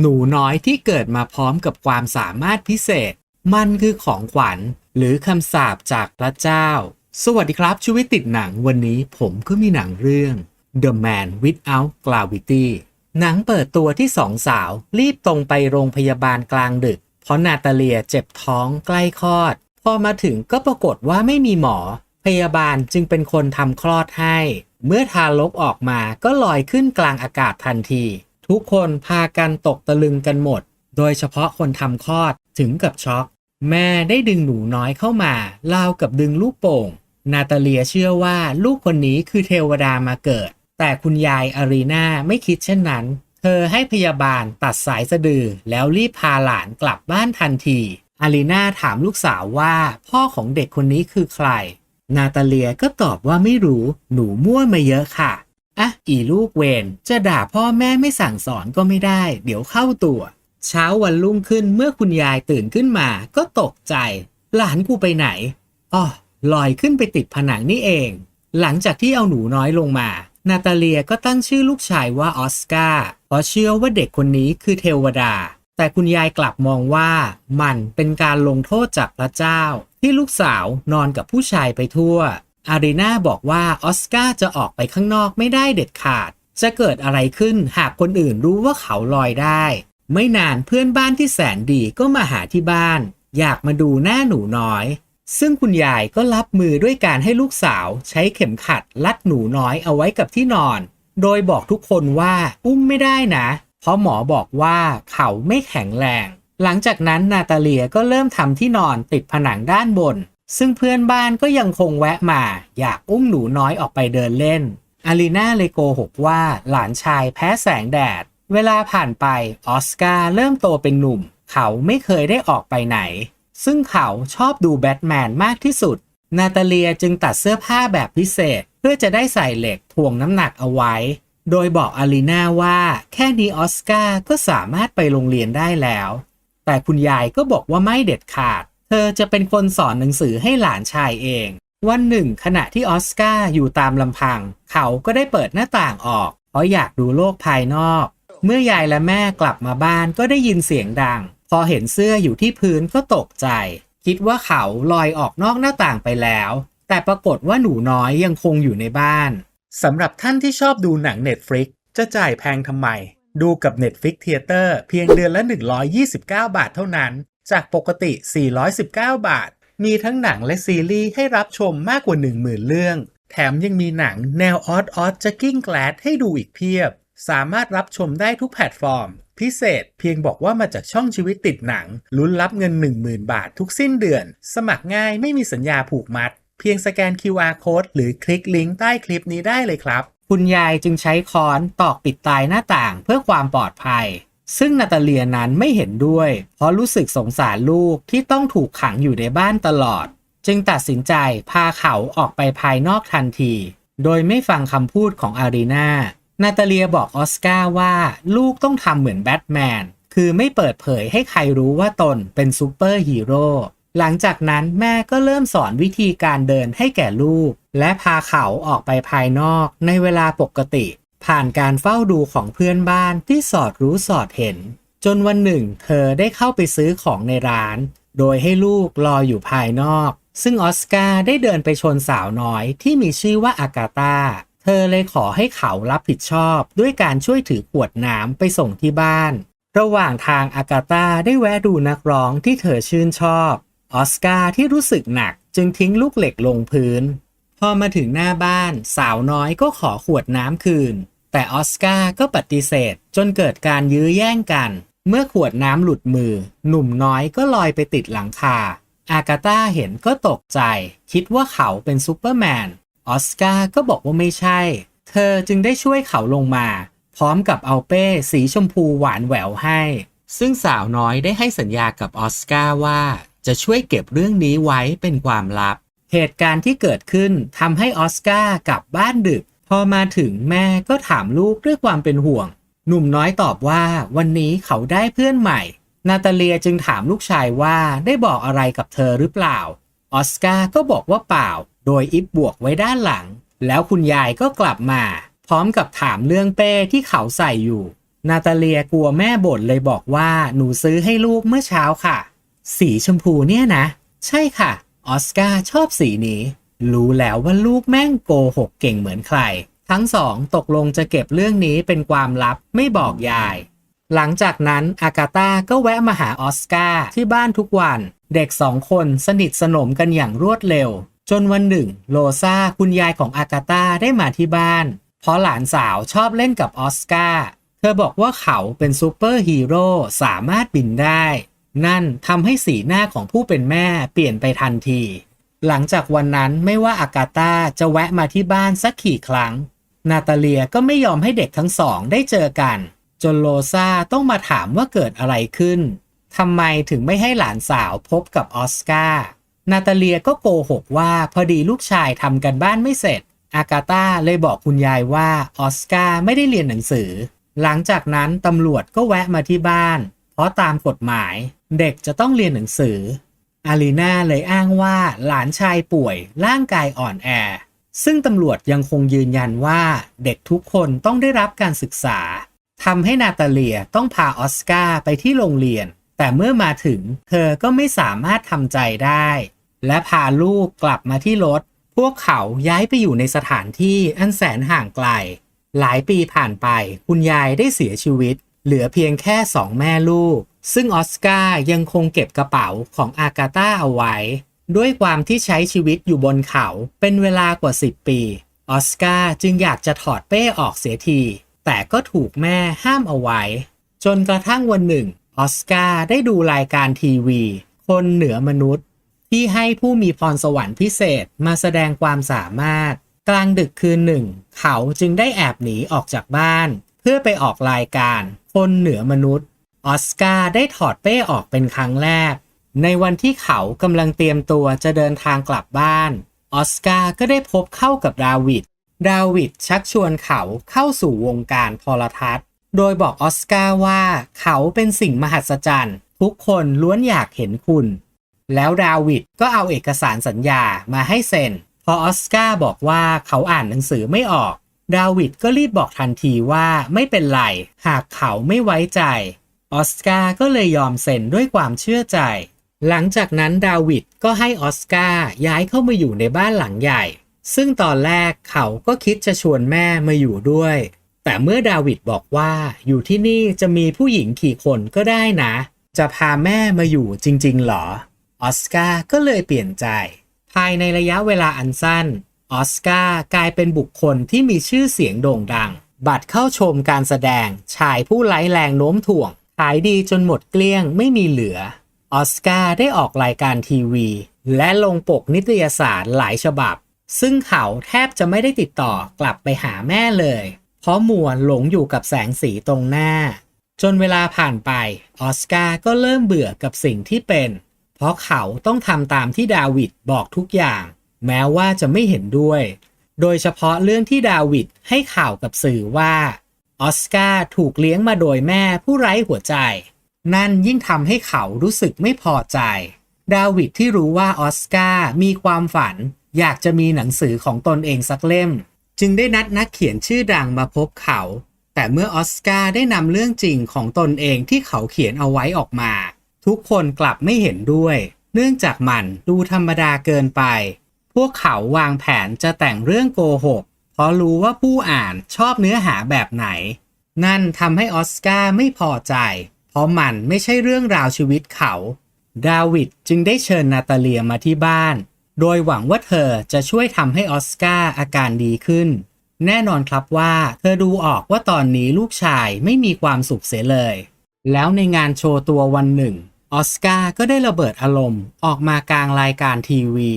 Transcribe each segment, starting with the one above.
หนูน้อยที่เกิดมาพร้อมกับความสามารถพิเศษมันคือของขวัญหรือคำสาปจากพระเจ้าสวัสดีครับชีวิตติดหนังวันนี้ผมก็มีหนังเรื่อง The Man Without Gravity หนังเปิดตัวที่สองสาวรีบตรงไปโรงพยาบาลกลางดึกเพราะนาตาเลียเจ็บท้องใกล้คลอดพอมาถึงก็ปรากฏว่าไม่มีหมอพยาบาลจึงเป็นคนทำคลอดให้เมื่อทารกออกมาก็ลอยขึ้นกลางอากาศทันทีทุกคนพากันตกตะลึงกันหมดโดยเฉพาะคนทำคลอดถึงกับช็อกแม่ได้ดึงหนูน้อยเข้ามาราวกับดึงลูกโป่งนาตาเลียเชื่อว่าลูกคนนี้คือเทวดามาเกิดแต่คุณยายอารีนาไม่คิดเช่นนั้นเธอให้พยาบาลตัดสายสะดือแล้วรีบพาหลานกลับบ้านทันทีอารีนาถามลูกสาวว่าพ่อของเด็กคนนี้คือใครนาตาเลียก็ตอบว่าไม่รู้หนูมั่วมาเยอะค่ะอีลูกเวนจะด่าพ่อแม่ไม่สั่งสอนก็ไม่ได้เดี๋ยวเข้าตัวเช้าวันรุ่งขึ้นเมื่อคุณยายตื่นขึ้นมาก็ตกใจหลานกูไปไหนลอยขึ้นไปติดผนังนี่เองหลังจากที่เอาหนูน้อยลงมานาตาเลียก็ตั้งชื่อลูกชายว่าออสการ์เพราะเชื่อว่าเด็กคนนี้คือเทวดาแต่คุณยายกลับมองว่ามันเป็นการลงโทษจากพระเจ้าที่ลูกสาวนอนกับผู้ชายไปทั่วอารีนาบอกว่าออสการ์จะออกไปข้างนอกไม่ได้เด็ดขาดจะเกิดอะไรขึ้นหากคนอื่นรู้ว่าเขาลอยได้ไม่นานเพื่อนบ้านที่แสนดีก็มาหาที่บ้านอยากมาดูหน้าหนูน้อยซึ่งคุณยายก็รับมือด้วยการให้ลูกสาวใช้เข็มขัดลัดหนูน้อยเอาไว้กับที่นอนโดยบอกทุกคนว่าอุ้มไม่ได้นะเพราะหมอบอกว่าเขาไม่แข็งแรงหลังจากนั้นนาตาเลียก็เริ่มทำที่นอนติดผนังด้านบนซึ่งเพื่อนบ้านก็ยังคงแวะมาอยากอุ้มหนูน้อยออกไปเดินเล่นอารีนาเลยโกหกว่าหลานชายแพ้แสงแดดเวลาผ่านไปออสการ์เริ่มโตเป็นหนุ่มเขาไม่เคยได้ออกไปไหนซึ่งเขาชอบดูแบทแมนมากที่สุดนาตาเลียจึงตัดเสื้อผ้าแบบพิเศษเพื่อจะได้ใส่เหล็กถ่วงน้ำหนักเอาไว้โดยบอกอารีนาว่าแค่นี้ออสการ์ก็สามารถไปโรงเรียนได้แล้วแต่คุณยายก็บอกว่าไม่เด็ดขาดเธอจะเป็นคนสอนหนังสือให้หลานชายเองวันหนึ่งขณะที่ออสการ์อยู่ตามลำพังเขาก็ได้เปิดหน้าต่างออกเพราะอยากดูโลกภายนอกเมื่อยายและแม่กลับมาบ้านก็ได้ยินเสียงดังพอเห็นเสื้ออยู่ที่พื้นก็ตกใจคิดว่าเขาลอยออกนอกหน้าต่างไปแล้วแต่ปรากฏว่าหนูน้อยยังคงอยู่ในบ้านสำหรับท่านที่ชอบดูหนัง Netflix จะจ่ายแพงทำไมดูกับ Netflix Theater เพียงเดือนละ129 บาทเท่านั้นจากปกติ419 บาทมีทั้งหนังและซีรีส์ให้รับชมมากกว่า 10,000 เรื่องแถมยังมีหนังแนวออดจะกิ้งแกลดให้ดูอีกเพียบสามารถรับชมได้ทุกแพลตฟอร์มพิเศษเพียงบอกว่ามาจากช่องชีวิตติดหนังลุ้นรับเงิน 10,000 บาททุกสิ้นเดือนสมัครง่ายไม่มีสัญญาผูกมัดเพียงสแกน QR Code หรือคลิกลิงก์ใต้คลิปนี้ได้เลยครับคุณยายจึงใช้ค้อนตอกปิดตายหน้าต่างเพื่อความปลอดภัยซึ่งนาตาเลียนั้นไม่เห็นด้วยเพราะรู้สึกสงสารลูกที่ต้องถูกขังอยู่ในบ้านตลอดจึงตัดสินใจพาเขาออกไปภายนอกทันทีโดยไม่ฟังคำพูดของอารีนานาตาเลียบอกออสการ์ว่าลูกต้องทำเหมือนแบทแมนคือไม่เปิดเผยให้ใครรู้ว่าตนเป็นซูเปอร์ฮีโร่หลังจากนั้นแม่ก็เริ่มสอนวิธีการเดินให้แก่ลูกและพาเขาออกไปภายนอกในเวลาปกติผ่านการเฝ้าดูของเพื่อนบ้านที่สอดรู้สอดเห็นจนวันหนึ่งเธอได้เข้าไปซื้อของในร้านโดยให้ลูกรออยู่ภายนอกซึ่งออสการ์ได้เดินไปชนสาวน้อยที่มีชื่อว่าอากาตาเธอเลยขอให้เขารับผิดชอบด้วยการช่วยถือขวดน้ำไปส่งที่บ้านระหว่างทางอากาตาได้แวะดูนักร้องที่เธอชื่นชอบออสการ์ที่รู้สึกหนักจึงทิ้งลูกเหล็กลงพื้นพอมาถึงหน้าบ้านสาวน้อยก็ขอขวดน้ำคืนแต่ออสการ์ก็ปฏิเสธจนเกิดการยื้อแย่งกันเมื่อขวดน้ำหลุดมือหนุ่มน้อยก็ลอยไปติดหลังคาอากาตาเห็นก็ตกใจคิดว่าเขาเป็นซูเปอร์แมนออสการ์ก็บอกว่าไม่ใช่เธอจึงได้ช่วยเขาลงมาพร้อมกับเอาเป้สีชมพูหวานแหววให้ซึ่งสาวน้อยได้ให้สัญญากับออสการ์ว่าจะช่วยเก็บเรื่องนี้ไว้เป็นความลับเหตุการณ์ที่เกิดขึ้นทำให้ออสการ์กลับบ้านดึกพอมาถึงแม่ก็ถามลูกด้วยความเป็นห่วงหนุ่มน้อยตอบว่าวันนี้เขาได้เพื่อนใหม่นาตาเลียจึงถามลูกชายว่าได้บอกอะไรกับเธอหรือเปล่าออสการ์ก็บอกว่าเปล่าโดยอิฟบวกไว้ด้านหลังแล้วคุณยายก็กลับมาพร้อมกับถามเรื่องเป้ที่เขาใส่อยู่ นาตาเลียกลัวแม่บ่นเลยบอกว่าหนูซื้อให้ลูกเมื่อเช้าค่ะสีชมพูเนี่ยนะใช่ค่ะออสการ์ชอบสีนี้รู้แล้วว่าลูกแม่งโกหกเก่งเหมือนใครทั้งสองตกลงจะเก็บเรื่องนี้เป็นความลับไม่บอกยายหลังจากนั้นอากาตาก็แวะมาหาออสการ์ที่บ้านทุกวันเด็กสองคนสนิทสนมกันอย่างรวดเร็วจนวันหนึ่งโรซาคุณยายของอากาตาได้มาที่บ้านเพราะหลานสาวชอบเล่นกับออสการ์เธอบอกว่าเขาเป็นซูเปอร์ฮีโร่สามารถบินได้นั่นทำให้สีหน้าของผู้เป็นแม่เปลี่ยนไปทันทีหลังจากวันนั้นไม่ว่าอากาตาจะแวะมาที่บ้านสักกี่ครั้งนาตาเลียก็ไม่ยอมให้เด็กทั้งสองได้เจอกันจนโรซาต้องมาถามว่าเกิดอะไรขึ้นทำไมถึงไม่ให้หลานสาวพบกับออสการ์นาตาเลียก็โกหกว่าพอดีลูกชายทำกันบ้านไม่เสร็จอากาตาเลยบอกคุณยายว่าออสการ์ไม่ได้เรียนหนังสือหลังจากนั้นตำรวจก็แวะมาที่บ้านเพราะตามกฎหมายเด็กจะต้องเรียนหนังสืออารีนาเลยอ้างว่าหลานชายป่วยร่างกายอ่อนแอซึ่งตำรวจยังคงยืนยันว่าเด็กทุกคนต้องได้รับการศึกษาทำให้นาตาเลียต้องพาออสการ์ไปที่โรงเรียนแต่เมื่อมาถึงเธอก็ไม่สามารถทำใจได้และพาลูกกลับมาที่รถพวกเขาย้ายไปอยู่ในสถานที่อันแสนห่างไกลหลายปีผ่านไปคุณยายได้เสียชีวิตเหลือเพียงแค่สองแม่ลูกซึ่งออสการ์ยังคงเก็บกระเป๋าของอากาตาเอาไว้ด้วยความที่ใช้ชีวิตอยู่บนเขาเป็นเวลากว่า10 ปีออสการ์จึงอยากจะถอดเป้ออกเสียทีแต่ก็ถูกแม่ห้ามเอาไว้จนกระทั่งวันหนึ่งออสการ์ได้ดูรายการทีวีคนเหนือมนุษย์ที่ให้ผู้มีพรสวรรค์พิเศษมาแสดงความสามารถกลางดึกคืนหนึ่งเขาจึงได้แอบหนีออกจากบ้านเพื่อไปออกรายการคนเหนือมนุษย์ออสการ์ได้ถอดเป้ออกเป็นครั้งแรกในวันที่เขากำลังเตรียมตัวจะเดินทางกลับบ้านออสการ์ก็ได้พบเข้ากับดาวิดชักชวนเขาเข้าสู่วงการโทรทัศน์โดยบอกออสการ์ว่าเขาเป็นสิ่งมหัศจรรย์ทุกคนล้วนอยากเห็นคุณแล้วดาวิดก็เอาเอกสารสัญญามาให้เซ็นพอออสการ์บอกว่าเขาอ่านหนังสือไม่ออกดาวิดก็รีบบอกทันทีว่าไม่เป็นไรหากเขาไม่ไว้ใจออสการ์ก็เลยยอมเซ็นด้วยความเชื่อใจหลังจากนั้นดาวิดก็ให้ออสการ์ย้ายเข้ามาอยู่ในบ้านหลังใหญ่ซึ่งตอนแรกเขาก็คิดจะชวนแม่มาอยู่ด้วยแต่เมื่อดาวิดบอกว่าอยู่ที่นี่จะมีผู้หญิงกี่คนก็ได้นะจะพาแม่มาอยู่จริงๆหรอออสการ์ก็เลยเปลี่ยนใจภายในระยะเวลาอันสั้นออสการ์กลายเป็นบุคคลที่มีชื่อเสียงโด่งดังบัตรเข้าชมการแสดงชายผู้ไร้แรงโน้มถ่วงขายดีจนหมดเกลี้ยงไม่มีเหลือออสการ์ได้ออกรายการทีวีและลงปกนิตยสารหลายฉบับซึ่งเขาแทบจะไม่ได้ติดต่อกลับไปหาแม่เลยเพราะมัวหลงอยู่กับแสงสีตรงหน้าจนเวลาผ่านไปออสการ์ก็เริ่มเบื่อกับสิ่งที่เป็นเพราะเขาต้องทำตามที่ดาวิดบอกทุกอย่างแม้ว่าจะไม่เห็นด้วยโดยเฉพาะเรื่องที่ดาวิดให้ข่าวกับสื่อว่าออสการ์ถูกเลี้ยงมาโดยแม่ผู้ไร้หัวใจนั่นยิ่งทำให้เขารู้สึกไม่พอใจดาวิดที่รู้ว่าออสการ์มีความฝันอยากจะมีหนังสือของตนเองสักเล่มจึงได้นัดนักเขียนชื่อดังมาพบเขาแต่เมื่อออสการ์ได้นำเรื่องจริงของตนเองที่เขาเขียนเอาไว้ออกมาทุกคนกลับไม่เห็นด้วยเนื่องจากมันดูธรรมดาเกินไปพวกเขาวางแผนจะแต่งเรื่องโกหกเพราะรู้ว่าผู้อ่านชอบเนื้อหาแบบไหนนั่นทำให้ออสการ์ไม่พอใจเพราะมันไม่ใช่เรื่องราวชีวิตเขาดาวิดจึงได้เชิญนาตาเลียมาที่บ้านโดยหวังว่าเธอจะช่วยทำให้ออสการ์อาการดีขึ้นแน่นอนครับว่าเธอดูออกว่าตอนนี้ลูกชายไม่มีความสุขเสียเลยแล้วในงานโชว์ตัววันหนึ่งออสการ์ก็ได้ระเบิดอารมณ์ออกมากลางรายการทีวี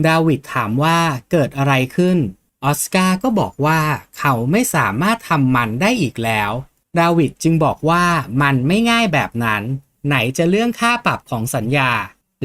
ดาวิดถามว่าเกิดอะไรขึ้นออสการ์ก็บอกว่าเขาไม่สามารถทำมันได้อีกแล้วดาวิดจึงบอกว่ามันไม่ง่ายแบบนั้นไหนจะเรื่องค่าปรับของสัญญา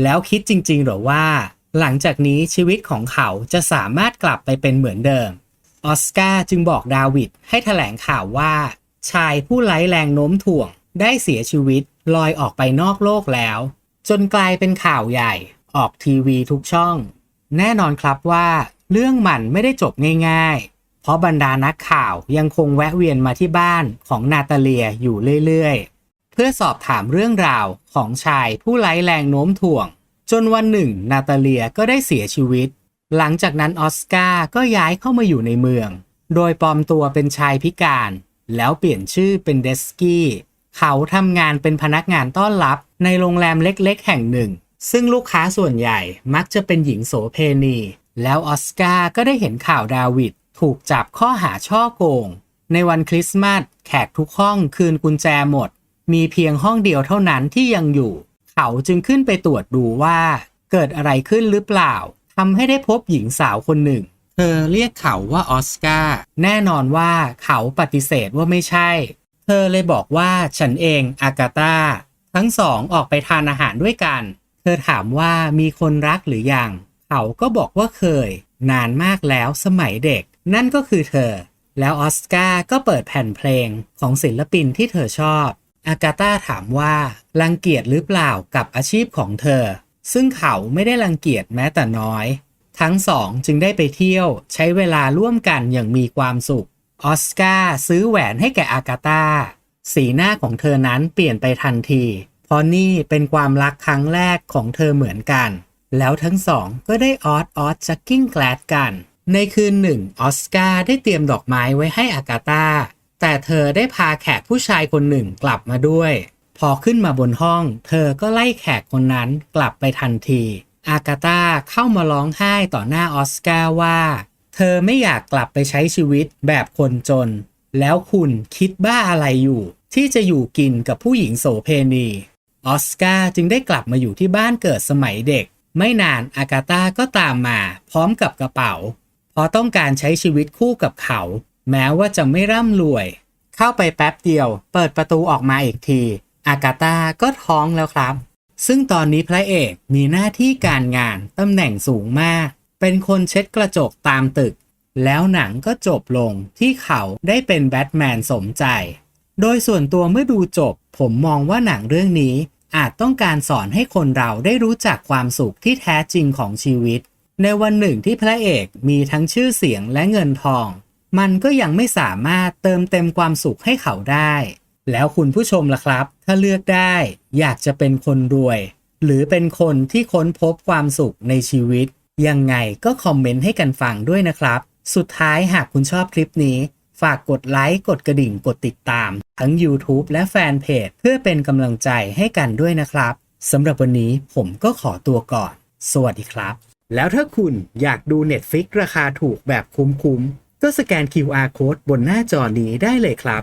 แล้วคิดจริงๆหรอว่าหลังจากนี้ชีวิตของเขาจะสามารถกลับไปเป็นเหมือนเดิมออสการ์จึงบอกดาวิดให้แถลงข่าวว่าชายผู้ไร้แรงโน้มถ่วงได้เสียชีวิตลอยออกไปนอกโลกแล้วจนกลายเป็นข่าวใหญ่ออกทีวีทุกช่องแน่นอนครับว่าเรื่องมันไม่ได้จบง่ายๆเพ ราะบรรดานักข่าวยังคงแวะเวียนมาที่บ้านของนาตาเลียอยู่เรื่อยๆเพื่อสอบถามเรื่องราวของชายผู้ไร้แรงโน้มถ่วงจนวันหนึ่งนาตาเลียก็ได้เสียชีวิตหลังจากนั้นออสการ์ก็ย้ายเข้ามาอยู่ในเมืองโดยปลอมตัวเป็นชายพิการแล้วเปลี่ยนชื่อเป็นเดสกี้เขาทำงานเป็นพนักงานต้อนรับในโรงแรมเล็กๆแห่งหนึ่งซึ่งลูกค้าส่วนใหญ่มักจะเป็นหญิงโสเภณีแล้วออสการ์ก็ได้เห็นข่าวดาวิดถูกจับข้อหาฉ้อโกงในวันคริสต์มาสแขกทุกห้องคืนกุญแจหมดมีเพียงห้องเดียวเท่านั้นที่ยังอยู่เขาจึงขึ้นไปตรวจดูว่าเกิดอะไรขึ้นหรือเปล่าทำให้ได้พบหญิงสาวคนหนึ่งเธอเรียกเขาว่าออสการ์แน่นอนว่าเขาปฏิเสธว่าไม่ใช่เธอเลยบอกว่าฉันเองอากาตาทั้งสองออกไปทานอาหารด้วยกันเธอถามว่ามีคนรักหรือยังเขาก็บอกว่าเคยนานมากแล้วสมัยเด็กนั่นก็คือเธอแล้วออสการ์ก็เปิดแผ่นเพลงของศิลปินที่เธอชอบอากาตาถามว่ารังเกียจหรือเปล่ากับอาชีพของเธอซึ่งเขาไม่ได้รังเกียจแม้แต่น้อยทั้งสองจึงได้ไปเที่ยวใช้เวลาร่วมกันอย่างมีความสุขออสการ์ซื้อแหวนให้แก่อากาตาสีหน้าของเธอนั้นเปลี่ยนไปทันทีเพราะนี่เป็นความรักครั้งแรกของเธอเหมือนกันแล้วทั้งสองก็ได้ออดจักกิ้งแกลดกันในคืนหนึ่งออสการ์ได้เตรียมดอกไม้ไว้ให้อากาตาแต่เธอได้พาแขกผู้ชายคนหนึ่งกลับมาด้วยพอขึ้นมาบนห้องเธอก็ไล่แขกคนนั้นกลับไปทันทีอากาตาเข้ามาร้องไห้ต่อหน้าออสการ์ว่าเธอไม่อยากกลับไปใช้ชีวิตแบบคนจนแล้วคุณคิดบ้าอะไรอยู่ที่จะอยู่กินกับผู้หญิงโสเภณีออสการ์จึงได้กลับมาอยู่ที่บ้านเกิดสมัยเด็กไม่นานอากาตาก็ตามมาพร้อมกับกระเป๋าเพราะต้องการใช้ชีวิตคู่กับเขาแม้ว่าจะไม่ร่ำรวยเข้าไปแป๊บเดียวเปิดประตูออกมาอีกทีอากาตาก็ท้องแล้วครับซึ่งตอนนี้พระเอกมีหน้าที่การงานตำแหน่งสูงมากเป็นคนเช็ดกระจกตามตึกแล้วหนังก็จบลงที่เขาได้เป็นแบทแมนสมใจโดยส่วนตัวเมื่อดูจบผมมองว่าหนังเรื่องนี้อาจต้องการสอนให้คนเราได้รู้จักความสุขที่แท้จริงของชีวิตในวันหนึ่งที่พระเอกมีทั้งชื่อเสียงและเงินทองมันก็ยังไม่สามารถเติมเต็มความสุขให้เขาได้แล้วคุณผู้ชมล่ะครับถ้าเลือกได้อยากจะเป็นคนรวยหรือเป็นคนที่ค้นพบความสุขในชีวิตยังไงก็คอมเมนต์ให้กันฟังด้วยนะครับสุดท้ายหากคุณชอบคลิปนี้ฝากกดไลค์กดกระดิ่งกดติดตามทั้ง YouTube และแฟนเพจเพื่อเป็นกำลังใจให้กันด้วยนะครับสำหรับวันนี้ผมก็ขอตัวก่อนสวัสดีครับแล้วถ้าคุณอยากดู Netflix ราคาถูกแบบคุ้มๆก็สแกน QR Code บนหน้าจอนี้ได้เลยครับ